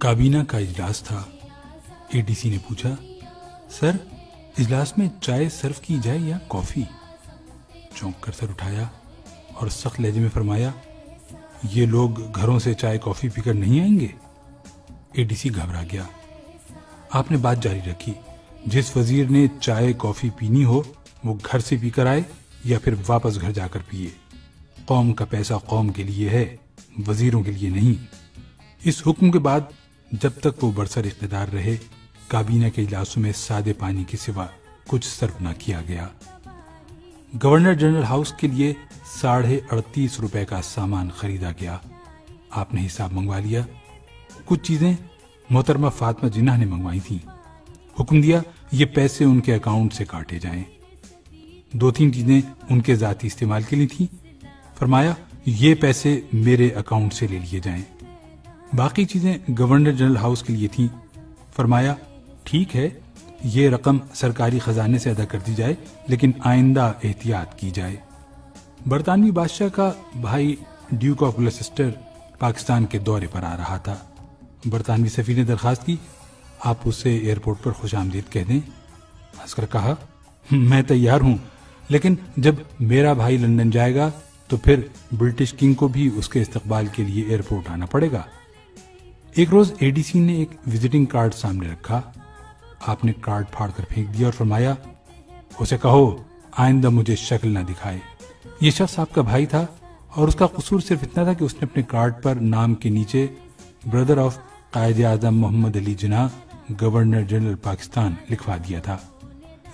کابینہ کا اجلاس تھا۔ اے ڈی سی نے پوچھا، سر اجلاس میں چائے سرو کی جائے یا کافی؟ چونک کر سر اٹھایا اور سخت لہجے میں فرمایا، یہ لوگ گھروں سے چائے کافی پی کر نہیں آئیں گے؟ اے ڈی سی گھبرا گیا۔ آپ نے بات جاری رکھی، جس وزیر نے چائے کافی پینی ہو وہ گھر سے پی کر آئے یا پھر واپس گھر جا کر پیے۔ قوم کا پیسہ قوم کے لیے ہے، وزیروں کے لیے نہیں۔ اس حکم کے بعد جب تک وہ برسر اقتدار رہے، کابینہ کے اجلاسوں میں سادے پانی کے سوا کچھ سرو نہ کیا گیا۔ گورنر جنرل ہاؤس کے لیے 38.5 روپے کا سامان خریدا گیا۔ آپ نے حساب منگوا لیا۔ کچھ چیزیں محترمہ فاطمہ جناح نے منگوائی تھیں۔ حکم دیا یہ پیسے ان کے اکاؤنٹ سے کاٹے جائیں۔ 2-3 چیزیں ان کے ذاتی استعمال کے لیے تھیں۔ فرمایا یہ پیسے میرے اکاؤنٹ سے لے لیے جائیں۔ باقی چیزیں گورنر جنرل ہاؤس کے لیے تھیں۔ فرمایا ٹھیک ہے، یہ رقم سرکاری خزانے سے ادا کر دی جائے، لیکن آئندہ احتیاط کی جائے۔ برطانوی بادشاہ کا بھائی ڈیوک آف گلوسٹر پاکستان کے دورے پر آ رہا تھا۔ برطانوی سفیر نے درخواست کی، آپ اسے ایئرپورٹ پر خوش آمدید کہہ دیں۔ ہنس کر کہا، میں تیار ہوں، لیکن جب میرا بھائی لندن جائے گا تو پھر برٹش کنگ کو بھی اس کے استقبال کے لیے ایئرپورٹ آنا پڑے گا۔ ایک روز اے ڈی سی نے ایک وزٹنگ کارڈ سامنے رکھا۔ آپ نے کارڈ پھاڑ کر پھینک دیا اور فرمایا، اسے کہو آئندہ مجھے شکل نہ دکھائے۔ یہ شخص آپ کا بھائی تھا اور اس کا قصور صرف اتنا تھا کہ اس نے اپنے کارڈ پر نام کے نیچے brother of Quaid Azam Muhammad Ali Jinnah governor general Pakistan لکھوا دیا تھا۔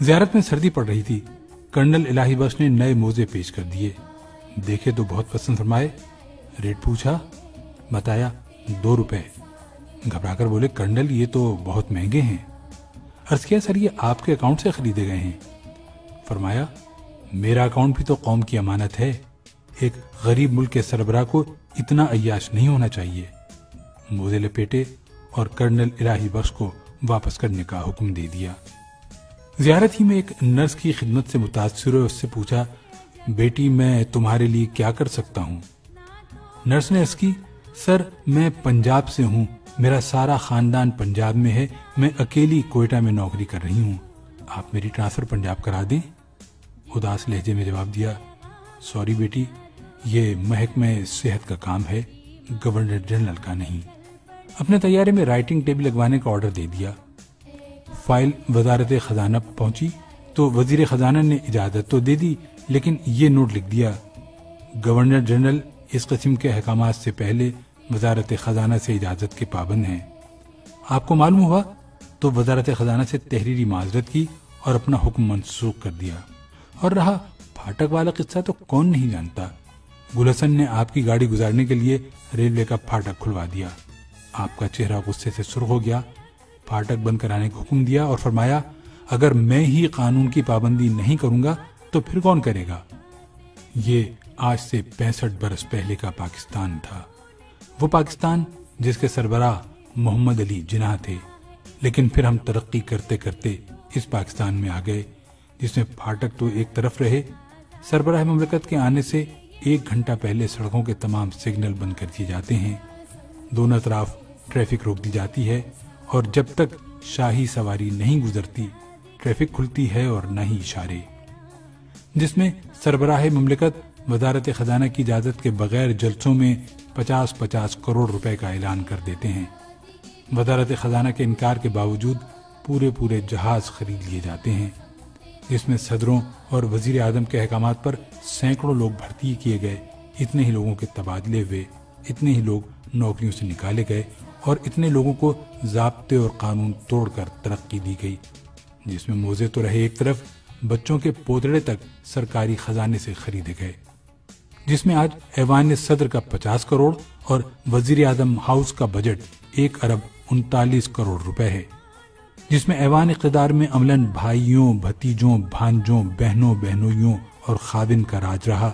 زیارت میں سردی پڑ رہی تھی۔ کرنل الہی بخش نے نئے موزے پیش کر دیے۔ دیکھے تو بہت پسند فرمائے۔ ریٹ پوچھا، بتایا 2 روپے۔ گھبرا کر بولے، کرنل یہ تو بہت مہنگے ہیں۔ عرض کیا، سر یہ آپ کے اکاؤنٹ سے خریدے گئے ہیں۔ فرمایا میرا اکاؤنٹ بھی تو قوم کی امانت ہے، ایک غریب ملک کے سربراہ کو اتنا عیاش نہیں ہونا چاہیے۔ موزے لپیٹے اور کرنل الہی بخش کو واپس کرنے کا حکم دے دیا۔ زیارت ہی میں ایک نرس کی خدمت سے متاثر ہوئے اس سے پوچھا، بیٹی میں تمہارے لیے کیا کر سکتا ہوں؟ نرس نے عرض کی، سر میں پنجاب سے ہوں، میرا سارا خاندان پنجاب میں ہے، میں اکیلی کوئٹہ میں نوکری کر رہی ہوں، آپ میری ٹرانسفر پنجاب کرا دیں۔ اداس لہجے میں جواب دیا، سوری بیٹی، یہ محکمہ صحت کا کام ہے، گورنر جنرل کا نہیں۔ اپنے طیارے میں رائٹنگ ٹیبل لگوانے کا آرڈر دے دیا۔ فائل وزارت خزانہ پہنچی تو وزیر خزانہ نے اجازت تو دے دی، لیکن یہ نوٹ لکھ دیا، گورنر جنرل اس قسم کے احکامات سے پہلے وزارت خزانہ سے اجازت کے پابند ہیں۔ آپ کو معلوم ہوا تو وزارت خزانہ سے تحریری معذرت کی اور اپنا حکم منسوخ کر دیا۔ اور رہا پھاٹک والا قصہ تو کون نہیں جانتا، گل حسن نے آپ کی گاڑی گزارنے کے لیے ریلوے کا پھاٹک کھلوا دیا۔ آپ کا چہرہ غصے سے سرخ ہو گیا، پھاٹک بند کرانے کا حکم دیا اور فرمایا، اگر میں ہی قانون کی پابندی نہیں کروں گا تو پھر کون کرے گا؟ یہ آج سے 65 برس پہلے کا پاکستان تھا، وہ پاکستان جس کے سربراہ محمد علی جناح تھے۔ لیکن پھر ہم ترقی کرتے کرتے اس پاکستان میں آ گئے جس میں پھاٹک تو ایک طرف رہے، سربراہ مملکت کے آنے سے 1 گھنٹہ پہلے سڑکوں کے تمام سگنل بند کر دیے جاتے ہیں، دونوں اطراف ٹریفک روک دی جاتی ہے، اور جب تک شاہی سواری نہیں گزرتی ٹریفک کھلتی ہے اور نہ ہی اشارے، جس میں سربراہ مملکت وزارت خزانہ کی اجازت کے بغیر جلسوں میں 50 کروڑ روپے کا اعلان کر دیتے ہیں۔ وزارت خزانہ کے انکار کے باوجود پورے جہاز خرید لیے جاتے ہیں، جس میں صدروں اور وزیر اعظم کے احکامات پر سینکڑوں لوگ بھرتی کیے گئے، اتنے ہی لوگوں کے تبادلے ہوئے، اتنے ہی لوگ نوکریوں سے نکالے گئے اور اتنے لوگوں کو ضابطے اور قانون توڑ کر ترقی دی گئی، جس میں موزے تو رہے ایک طرف، بچوں کے پوتڑے تک سرکاری خزانے سے خریدے گئے، جس میں آج ایوان صدر کا 50 کروڑ اور وزیر اعظم ہاؤس کا بجٹ 1 ارب 39 کروڑ روپے ہے، جس میں ایوان اقتدار میں عملاً بھائیوں، بھتیجوں، بھانجوں، بہنوں، بہنوئیوں اور خادم کا راج رہا،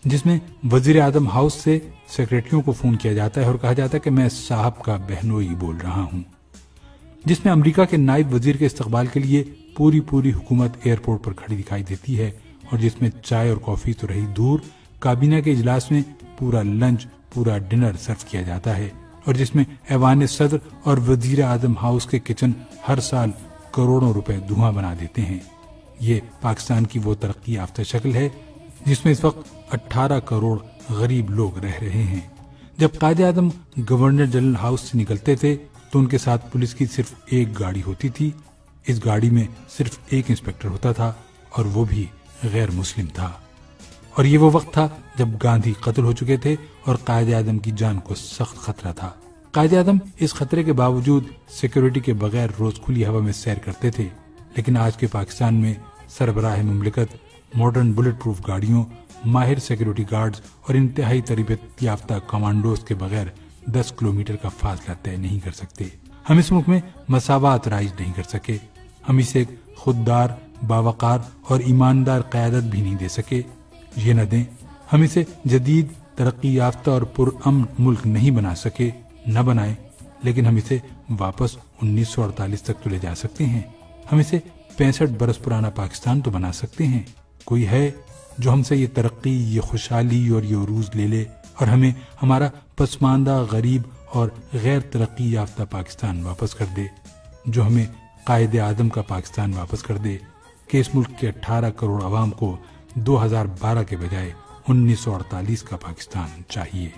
جس میں وزیر اعظم ہاؤس سے سیکریٹریوں کو فون کیا جاتا ہے اور کہا جاتا ہے کہ میں صاحب کا بہنوئی بول رہا ہوں، جس میں امریکہ کے نائب وزیر کے استقبال کے لیے پوری حکومت ایئرپورٹ پر کھڑی دکھائی دیتی ہے، اور جس میں چائے اور کافی تو رہی دور، کابینہ کے اجلاس میں پورا لنچ، پورا ڈنر سرو کیا جاتا ہے، اور جس میں ایوان صدر اور وزیر اعظم ہاؤس کے کچن ہر سال کروڑوں روپے دھواں بنا دیتے ہیں۔ یہ پاکستان کی وہ ترقی یافتہ شکل ہے جس میں اس وقت 18 کروڑ غریب لوگ رہ رہے ہیں۔ جب Quaid Azam governor general house سے نکلتے تھے تو ان کے ساتھ پولیس کی صرف ایک گاڑی ہوتی تھی۔ اس گاڑی میں صرف ایک انسپکٹر ہوتا تھا اور وہ بھی غیر مسلم تھا۔ اور یہ وہ وقت تھا جب گاندھی قتل ہو چکے تھے اور قائد اعظم کی جان کو سخت خطرہ تھا۔ قائد اعظم اس خطرے کے باوجود سیکیورٹی کے بغیر روز کھلی ہوا میں سیر کرتے تھے، لیکن آج کے پاکستان میں سربراہ مملکت ماڈرن بلٹ پروف گاڑیوں، ماہر سیکیورٹی گارڈز اور انتہائی تربیت یافتہ کمانڈوز کے بغیر 10 کلومیٹر کا فاصلہ طے نہیں کر سکتے۔ ہم اس ملک میں مساوات رائج نہیں کر سکے، ہم اسے ایک خوددار، باوقار اور ایماندار قیادت بھی نہیں دے سکے۔ یہ نہ دیں، ہم اسے جدید، ترقی یافتہ اور پرامن ملک نہیں بنا سکے، نہ بنائیں، لیکن ہم اسے واپس 1948 تک تو لے جا سکتے ہیں۔ ہم اسے 65 برس پرانا پاکستان تو بنا سکتے ہیں۔ کوئی ہے جو ہم سے یہ ترقی، یہ خوشحالی اور یہ عروج لے لے اور ہمیں ہمارا پسماندہ، غریب اور غیر ترقی یافتہ پاکستان واپس کر دے، جو ہمیں قائد اعظم کا پاکستان واپس کر دے کہ اس ملک کے 18 کروڑ عوام کو 2012 کے بجائے 1948 کا پاکستان چاہیے۔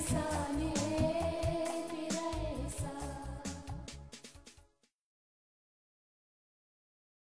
Sunny.